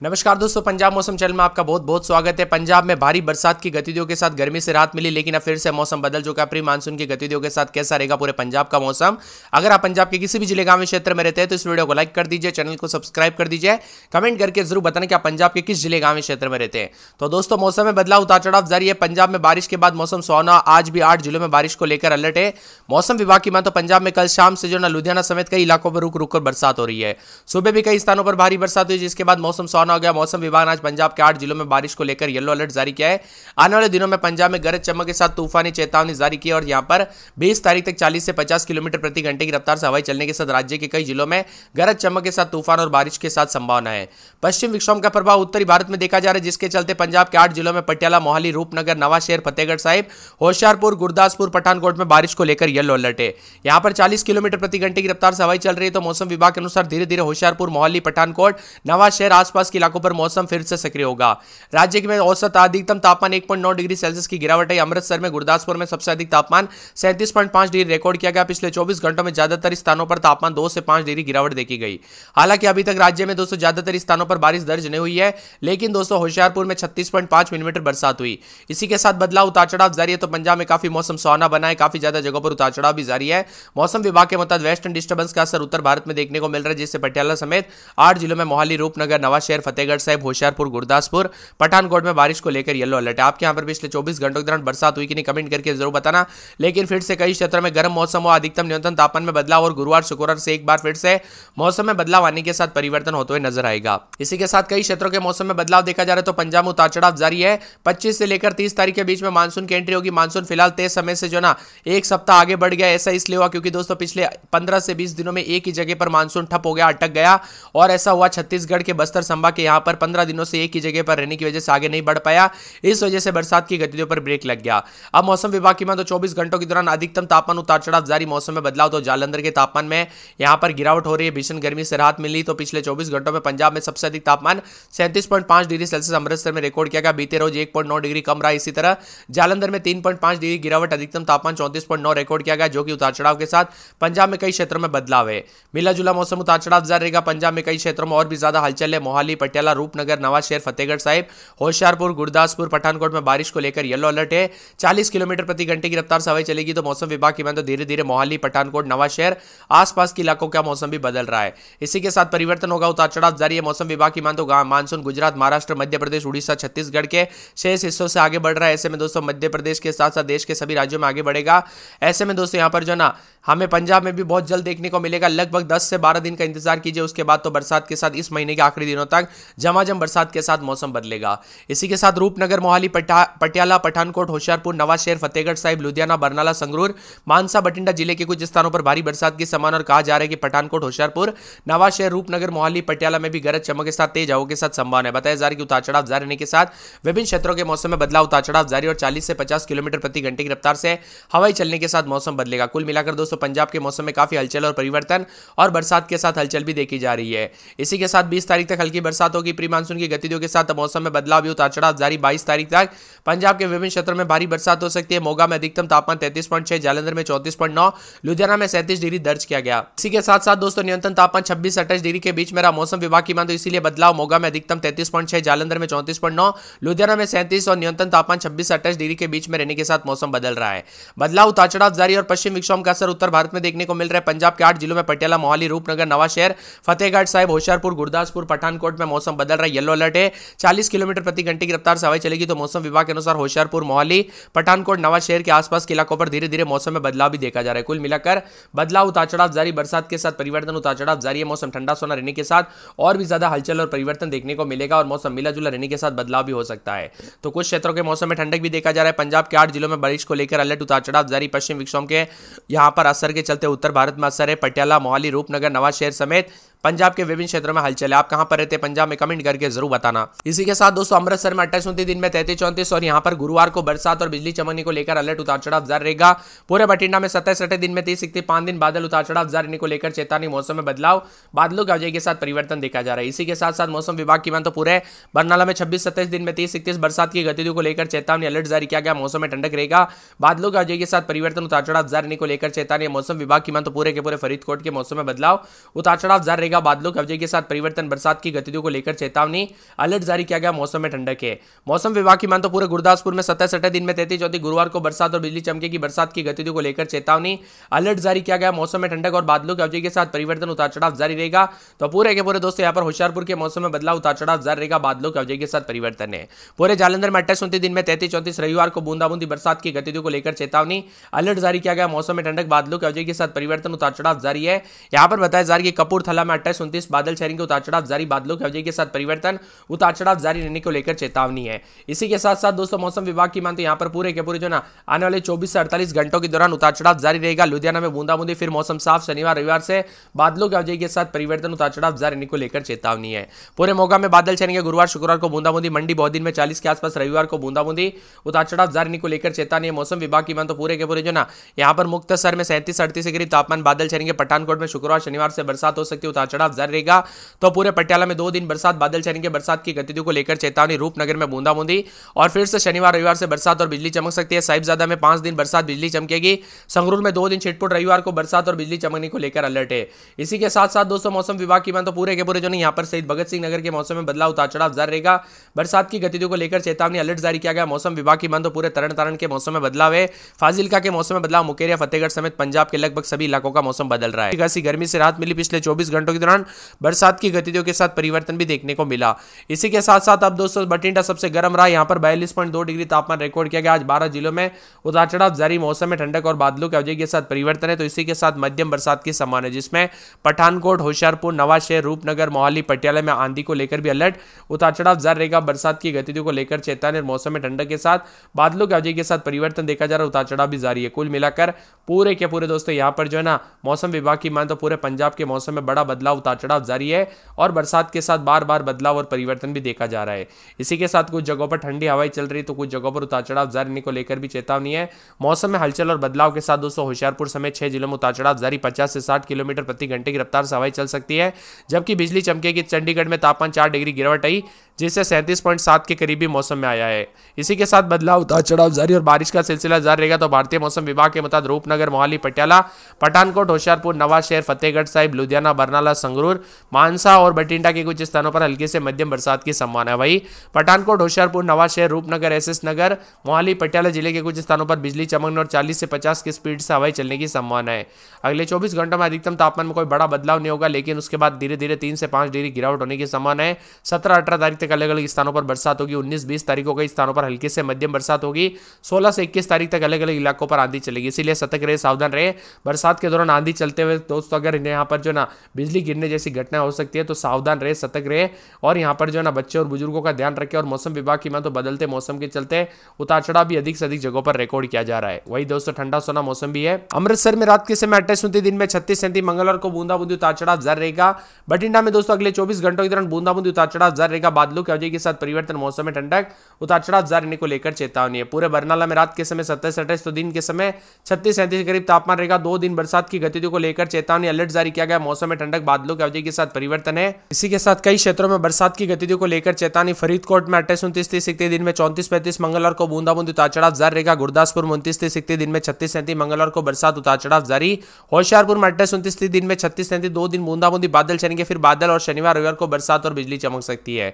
नमस्कार दोस्तों, पंजाब मौसम चैनल में आपका बहुत बहुत स्वागत है। पंजाब में भारी बरसात की गतिविधियों के साथ गर्मी से राहत मिली, लेकिन अब फिर से मौसम बदल चुका है। प्री मानसून की गतिविधियों के साथ कैसा रहेगा पूरे पंजाब का मौसम? अगर आप पंजाब के किसी भी जिले गांव क्षेत्र में रहते हैं तो इस वीडियो को लाइक कर दीजिए, चैनल को सब्सक्राइब कर दीजिए, कमेंट करके जरूर बताना कि आप पंजाब के किस जिले गांव क्षेत्र में रहते हैं। तो दोस्तों, मौसम में बदलाव उतार चढ़ाव जारी है। पंजाब में बारिश के बाद मौसम सुहावना। आज भी 8 जिलों में बारिश को लेकर अलर्ट है। मौसम विभाग की माने तो पंजाब में कल शाम से जो ना लुधियाना समेत कई इलाकों पर रुक रुक कर बरसात हो रही है। सुबह भी कई स्थानों पर भारी बरसात हुई, जिसके बाद मौसम सुहावना हो गया। मौसम विभाग आज पंजाब के 8 जिलों में बारिश को लेकर येलो अलर्ट जारी किया है। आने वाले दिनों में पंजाब में गरज चमक के साथ तूफानी चेतावनी जारी की है और यहां पर 20 तारीख तक 40 से 50 किलोमीटर प्रति घंटे की रफ्तार से हवाई चलने के साथ राज्य के कई जिलों में गरज चमक के साथ तूफान और बारिश के साथ संभावना है। पश्चिम विक्षोभ का प्रभाव उत्तरी भारत में देखा जा रहा है, जिसके चलते पंजाब के 8 जिलों में पटियाला, मोहाली, रूपनगर, नवाशहर, फतेहगढ़ साहिब, होशियारपुर, गुरदासपुर, पठानकोट में बारिश को लेकर येलो अलर्ट है। यहां पर 40 किलोमीटर प्रति घंटे की रफ्तार से हवाई चल रही है। तो मौसम विभाग के अनुसार धीरे धीरे होशियारपुर, मोहाली, पठानकोट, नवाशहर आसपास के इलाकों पर मौसम फिर से सक्रिय होगा। राज्य में औसत अधिकतम तापमान 1.9 डिग्री सेल्सियस की गिरावट है। अमृतसर में, गुरदासपुर में सबसे अधिक तापमान 37.5 डिग्री रिकॉर्ड किया गया। पिछले 24 घंटों में ज्यादातर स्थानों पर तापमान 2 से 5 डिग्री गिरावट देखी गई। हालांकि अभी तक राज्य में दोस्तों ज्यादातर स्थानों पर बारिश दर्ज नहीं हुई है, लेकिन दोस्तों होशियारपुर में 36.5 मिलीमीटर बरसात हुई। इसी के साथ बदलाव उतार चढ़ाव जारी है। तो पंजाब में काफी मौसम सुहावना बना है, काफी ज्यादा जगहों पर उतार चढ़ाव भी जारी है। मौसम विभाग के मुताबिक वेस्टर्न डिस्टर्बेंस का असर उत्तर भारत में देखने को मिल रहा है, जिससे पटियाला समेत 8 जिलों में मोहाली, रूपनगर, नवाशहर, फतेहगढ़ साहिब, होशियारपुर, गुरदासपुर, पठानकोट में बारिश को लेकर येलो अलर्ट है। आपके यहां पर पिछले 24 घंटों के दौरान बरसात हुई कि नहीं, कमेंट करके जरूर बताना। लेकिन फिर से कई क्षेत्रों में गर्म मौसम हुआ, अधिकतम न्यूनतम तापमान में बदलाव और गुरुवार शुक्रवार से एक बार फिर से मौसम में बदलाव आने के साथ परिवर्तन होते हुए नजर आएगा। इसी के साथ कई क्षेत्रों के मौसम में बदलाव देखा जा रहा है। तो पंजाब में उतार चढ़ाव जारी है। 25 से लेकर 30 तारीख के बीच में मानसून की एंट्री होगी। मानसून फिलहाल तय समय से जो ना एक सप्ताह आगे बढ़ गया। ऐसा इसलिए हुआ क्योंकि दोस्तों पिछले 15 से 20 दिनों में एक ही जगह पर मानसून ठप हो गया, अटक गया। और ऐसा हुआ छत्तीसगढ़ के बस्तर संभाग के यहां पर 15 दिनों से एक ही जगह पर रहने की वजह से आगे नहीं बढ़ पाया। इस वजह से बरसात की गतिविधियों पर ब्रेक लग गया। अब मौसम विभाग की माने तो 24 घंटों के दौरान अधिकतम तापमान उतार चढ़ाव जारी। मौसम में बदलाव तो जालंधर के तापमान में यहां पर गिरावट हो रही है, भीषण गर्मी से राहत मिली। तो पिछले 24 घंटों में पंजाब में सबसे अधिक तापमान 37.5 डिग्री सेल्सियस अमृतसर में रिकॉर्ड किया गया। बीते रोज 1.9 डिग्री कम रहा। इसी तरह जालंधर में 3.5 डिग्री गिरावट, अधिकतम तापमान 34.9 रिकॉर्ड किया गया, जो कि उतार चढ़ाव के साथ पंजाब में कई क्षेत्रों में बदलाव है। मिला जुला मौसम उतार चढ़ाव जारी रहेगा। पंजाब में कई क्षेत्रों में और भी ज्यादा हलचल है। मोहाली, पटियाला, रूपनगर, नवाशहर, फतेहगढ़ साहिब, होशियारपुर, गुरदासपुर, पठानकोट में बारिश को लेकर येलो अलर्ट है। 40 किलोमीटर प्रति घंटे की रफ्तार से हवाई चलेगी। तो मौसम विभाग की माने तो धीरे धीरे मोहाली, पठानकोट, नवाशहर आसपास के इलाकों का मौसम भी बदल रहा है। इसी के साथ परिवर्तन होगा, उतार चढ़ाव जारी है। मौसम विभाग की माने तो मानसून गुजरात, महाराष्ट्र, मध्य प्रदेश, उड़ीसा, छत्तीसगढ़ के शेष हिस्सों से आगे बढ़ रहा है। ऐसे में दोस्तों मध्य प्रदेश के साथ साथ देश के सभी राज्यों में आगे बढ़ेगा। ऐसे में दोस्तों यहां पर जो ना हमें पंजाब में भी बहुत जल्द देखने को मिलेगा। लगभग 10 से 12 दिन का इंतजार कीजिए। उसके बाद तो बरसात के साथ इस महीने के आखिरी दिनों तक झमाझम बरसात के साथ मौसम बदलेगा। इसी के साथ रूपनगर, मोहाली, पटियाला, पठानकोट, होशियारपुर, नवाशहर, फतेहगढ़ साहिब, लुधियाना, बरनाला, संगरूर, मानसा, बठिंडा जिले के कुछ स्थानों पर भारी बरसात की संभावना। और कहा जा रहा है कि पठानकोट, होशियारपुर, नवाशहर, रूपनगर, मोहाली, पटियाला में भी गरज चमक के साथ तेज हवाओं के साथ संभावना है। बताया जा रहा है कि उतार चढ़ाव जारी रहने के साथ विभिन्न क्षेत्रों के मौसम में बदलाव, उतार चढ़ाव जारी और 40 से 50 किलोमीटर प्रति घंटे की रफ्तार से हवाई चलने के साथ मौसम बदलेगा। कुल मिलाकर दोस्तों पंजाब के मौसम में काफी हलचल और परिवर्तन और बरसात के साथ हलचल भी देखी जा रही है। इसी के साथ 20 तारीख तक हल्की बरसात होगी। प्री मानसून की गतिविधियों के साथ मौसम में बदलाव भी, उतार चढ़ाव जारी। 22 तारीख तक पंजाब के विभिन्न क्षेत्रों में भारी बरसात हो सकती है। मोगा में अधिकतम तापमान 33.6, जालंधर में 34.9, लुधियाना में 37 डिग्री दर्ज किया गया। इसी के साथ साथ दोस्तों न्यूनतम तापमान 26 से 28 डिग्री के बीच में रहा। मौसम विभाग की माने तो इसीलिए बदलाव। मोगा में अधिकतम 33.6, जालंधर में 34.9, लुधियाना में 37 और न्यूनतम तापमान 26 से 28 डिग्री के बीच में रहने के साथ मौसम बदल रहा है। बदलाव, उतार चढ़ाव जारी और पश्चिम विक्षोभ का असर उत्तर भारत में देखने को मिल रहा है। पंजाब के 8 जिलों में पटियाला, मोहाली, रूपनगर, नवाशहर, फतेहगढ़ साहिब, होशियारपुर, गुरदासपुर, पठानकोट में मौसम बदल रहा है। येलो अलर्ट है। 40 किलोमीटर प्रति घंटे की रफ्तार से हवाई चलेगी। तो मौसम विभाग के अनुसार होशियारपुर, मोहाली, पठानकोट, नवाशहर के आसपास के इलाकों पर धीरे धीरे मौसम में बदलाव भी देखा जा रहा है। कुल मिलाकर बदलाव, उतार चढ़ाव जारी। बरसात के साथ परिवर्तन, उतार चढ़ाव जारी है। मौसम ठंडा सोना रहने के साथ और भी ज्यादा हलचल और परिवर्तन देखने को मिलेगा और मौसम मिला जुला रहने के साथ बदलाव भी हो सकता है। तो कुछ क्षेत्रों के मौसम में ठंडक भी देखा जा रहा है। पंजाब के 8 जिलों में बारिश को लेकर अलर्ट, उतार चढ़ाव जारी। पश्चिम विक्षोभ के यहां पर असर के चलते उत्तर भारत में असर है। पटियाला, मोहाली, रूपनगर, नवाशहर समेत पंजाब के विभिन्न क्षेत्रों में हलचल है। आप कहां पर रहते हैं पंजाब में, कमेंट करके जरूर बताना। इसी के साथ दोस्तों अमृतसर में 28-29 दिन में 33-34 और यहां पर गुरुवार को बरसात और बिजली चमकने को लेकर अलर्ट, उतार चढ़ाव जारी रहेगा। पूरे बठिंडा में 27-28 दिन में 30-31 5 दिन बादल, उतार चढ़ाव जारी रहने को लेकर चेतावनी। मौसम में बदलाव, बादलों की आवाजाही के साथ परिवर्तन देखा जा रहा है। इसी के साथ साथ मौसम विभाग की माने तो पूरे बरनाला में 26-27 दिन में 30-31 बरसात की गतिविधियों को लेकर चेतावनी, अलर्ट जारी किया गया। मौसम में ठंडक रहेगा, बादलों की आवाजाही के साथ परिवर्तन, उतार चढ़ाव जारी रहने को लेकर चेतावनी। मौसम विभाग की माने तो पूरे के पूरे फरीदकोट के मौसम में बदलाव, उतार चढ़ाव जारी रहेगा, बादलों की आवाजाही के साथ परिवर्तन, बरसात की गतिविधियों को लेकर चेतावनी, अलर्ट जारी किया गया। मौसम में ठंडक है। मौसम विभाग की मान तो पूरे गुरदासपुर में 27 दिन में 33-34 गुरुवार को बरसात और बिजली चमकेगी। बरसात की गतिविधियों को लेकर चेतावनी, अलर्ट जारी किया गया। मौसम में ठंडक और बादलों की अवधि के साथ परिवर्तन, उतार चढ़ाव जारी रहेगा। तो पूरे के पूरे दोस्तों यहाँ पर होशियारपुर के मौसम में बदलाव, उतार चढ़ाव जारी रहेगा। बादलों की अवधि के साथ परिवर्तन है। पूरे जालंधर में 28-29 दिन में 33-34 रविवार को बूंदाबूंदी बरसात की गतिविधियों को लेकर चेतावनी, अलर्ट जारी किया गया। मौसम में ठंडक, बादलों की अवधि के साथ परिवर्तन, उतार चढ़ाव जारी है। यहाँ पर बताया जा रहा है कि कपूरथला में 28-29 बादल छाएंगे, उतार चढ़ाव जारी। बादलों की अवधि के साथ परिवर्तन, उतार चढ़ाव जारी रहने को लेकर चेतावनी है। इसी के साथ साथ दोस्तों मौसम विभाग की मानते यहाँ पर पूरे के पूरे जो ना आने वाले 24 से 48 घंटों के दौरान उतार चढ़ाव जारी रहेगा। लुधियाना में बूंदाबूंदी, फिर मौसम साफ। शनिवार रविवार से बादलों की अवधि के साथ परिवर्तन, उतार चढ़ाव जारी रहने को लेकर चेतावनी है। पूरे मोगा में बादल छाएंगे, गुरुवार शुक्रवार को बूंदाबूंदी। मंडी बहुदिन में 40 के आसपास रविवार को बूंदाबूंदी, उतार चढ़ाव जारी रहने को लेकर चेतावनी है। मौसम विभाग की मान तो पूरे के पूरे जो ना यहाँ पर मुक्तसर में 37-38 के करीब तापमान, बादल छाएंगे। पठानकोट में शुक्रवार शनिवार से बरसात हो सकती है, उतार चढ़ाव जारी रहेगा। तो पूरे पटियाला में 2 दिन बरसात, बादल छाएंगे। बरसात की गतिविधियों को लेकर चेतावनी। रूपनगर में बूंदाबूंदी और फिर से शनिवार रविवार से बरसात और बिजली चमक सकती है। साहिबजादा में 5 दिन बरसात, बिजली चमकेगी। संगरूर में 2 दिन छिटपुट, रविवार को बरसात और बिजली चमकने को लेकर अलर्ट है। इसी के साथ साथ दोस्तों मौसम विभाग की मान तो पूरे के पूरे जो नहीं यहाँ पर शहीद भगत सिंह नगर के मौसम में बदलाव, उतार चढ़ाव जारी रहेगा। बरसात की गतिविधियों को लेकर चेतावनी, अलर्ट जारी किया गया। मौसम विभाग की मान तो पूरे तरन तारण के मौसम में बदलाव है। फाजिल्का के मौसम में बदलाव, मुकेरिया फतेहगढ़ समेत पंजाब के लगभग सभी इलाकों का मौसम बदल रहा है। खासी गर्मी से राहत मिली। पिछले 24 घंटों के दौरान बरसात की गतिविधियों के साथ परिवर्तन भी देखने को मिला। इसी के साथ साथ अब दोस्तों बठिंडा सबसे गर्म रहा। यहाँ पर 42.2 डिग्री तापमान रिकॉर्ड किया गया। आज 12 जिलों में उतार चढ़ाव जारी। मौसम में ठंडक और बादलों की अवधि के साथ परिवर्तन है। तो इसी के साथ मध्यम बरसात की संभावना है, जिसमें पठानकोट, होशियारपुर, नवाशहर, रूपनगर, मोहाली, पटियाला में आंधी को लेकर भी अलर्ट, उतार चढ़ाव जारी रहेगा। बरसात की गतिविधियों को लेकर चेतावनी। मौसम में ठंडक के साथ बादलों की अवधि के साथ परिवर्तन देखा जा रहा है, उतार चढ़ाव भी जारी है। कुल मिलाकर पूरे के पूरे दोस्तों यहाँ पर जो है ना मौसम विभाग की मान तो पूरे पंजाब के मौसम में बड़ा बदलाव, उतार चढ़ाव जारी है और बरसात के साथ बार बार बदलाव और परिवर्तन भी देखा जा रहा है। इसी के साथ कुछ जगहों पर ठंडी हवाएं चल रही, तो कुछ जगहों पर उतार चढ़ाव जारी रहने को लेकर भी चेतावनी है। मौसम में हलचल और बदलाव के साथ दोस्तों होशियारपुर समेत 6 जिलों में उतार चढ़ाव जारी। 50 से 60 किलोमीटर प्रति घंटे की रफ्तार से हवाएं चल सकती है, जबकि बिजली चमकेगी। चंडीगढ़ में तापमान 4 डिग्री गिरावट आई, जिससे 37.7 के करीबी मौसम में आया है। इसी के साथ बदलाव, उतार चढ़ाव जारी और बारिश का सिलसिला जारी रहेगा। तो भारतीय मौसम विभाग के मुताबिक रूपनगर, मोहाली, पटियाला, पठानकोट, होशियारपुर, नवाशहर, फतेहगढ़ साहिब, लुधियाना, बरनाला, संगरूर, मानसा और बठिंडा के कुछ स्थानों पर हल्की से मध्यम बरसात की संभावना है। वहीं पठानकोट, होशियारपुर, नवाशहर, रूपनगर, एसएस नगर, मोहाली, पटियाला जिले के कुछ स्थानों पर बिजली चमकने और 40 से 50 की स्पीड से हवाएं चलने की संभावना है। अगले 24 घंटों में अधिकतम तापमान में कोई बड़ा बदलाव नहीं होगा, लेकिन उसके बाद धीरे धीरे 3 से 5 डिग्री गिरावट होने की संभावना है। 17-18 तारीख तक अलग अलग स्थानों पर बरसात होगी। 19-20 तारीखों कई स्थानों पर हल्की से मध्यम बरसात होगी। 16 से 21 तारीख तक अलग अलग इलाकों पर आंधी चलेगी, इसीलिए सतर्क रहे, सावधान रहे। बरसात के दौरान आंधी चलते हुए दोस्तों अगर यहाँ पर जो ना बिजली गिरने जैसी घटना हो सकती है, तो सावधान रहे, सतर्क रहे और यहाँ पर जो ना बच्चे और बुजुर्गों का ध्यान रखें। और मौसम विभाग की मान तो बदलते मौसम के चलते उतार चढ़ाव भी अधिक से अधिक जगहों पर रिकॉर्ड किया जा रहा है। वही दोस्तों ठंडा सोना मौसम भी है। अमृतसर में रात के समय 28-29 दिन में 36-37, मंगलवार को बूंदाबूंदी उतार चढ़ाव जारी रहेगा। बठिंडा में दोस्तों अगले 24 घंटों के दौरान बूंदाबूंदी उतार चढ़ाव जारी रहेगा। बादलों की अवधि के साथ परिवर्तन, मौसम में ठंडक, उतार चढ़ाव जारी रहने को लेकर चेतावनी है। पूरे बरनाला में रात के समय 27-28, तो दिन के समय 36-37 के करीब तापमान रहेगा। 2 दिन बरसात की गतिविधियों को लेकर चेतावनी, अलर्ट जारी किया गया। मौसम में ठंडक, बादलों की अवधि के साथ परिवर्तन है। इसी के साथ कई क्षेत्रों में बरसात की गतिविधियों को लेकर चेतावनी। फरीदकोट में 28-29 दिन में 34-35, मंगलवार को बूंदाबूंदी उतार चढ़ाव जारी रहेगा। गुरदासपुर में 29-30 दिन में 36-37, मंगलवार को बरसात, उतार चढ़ाव जारी। होशियारपुर में 28-29 दिन में 36-37, 2 दिन बूंदाबूंदी, बादल छाएंगे, फिर बादल और शनिवार रविवार को बरसात और बिजली चमक सकती है।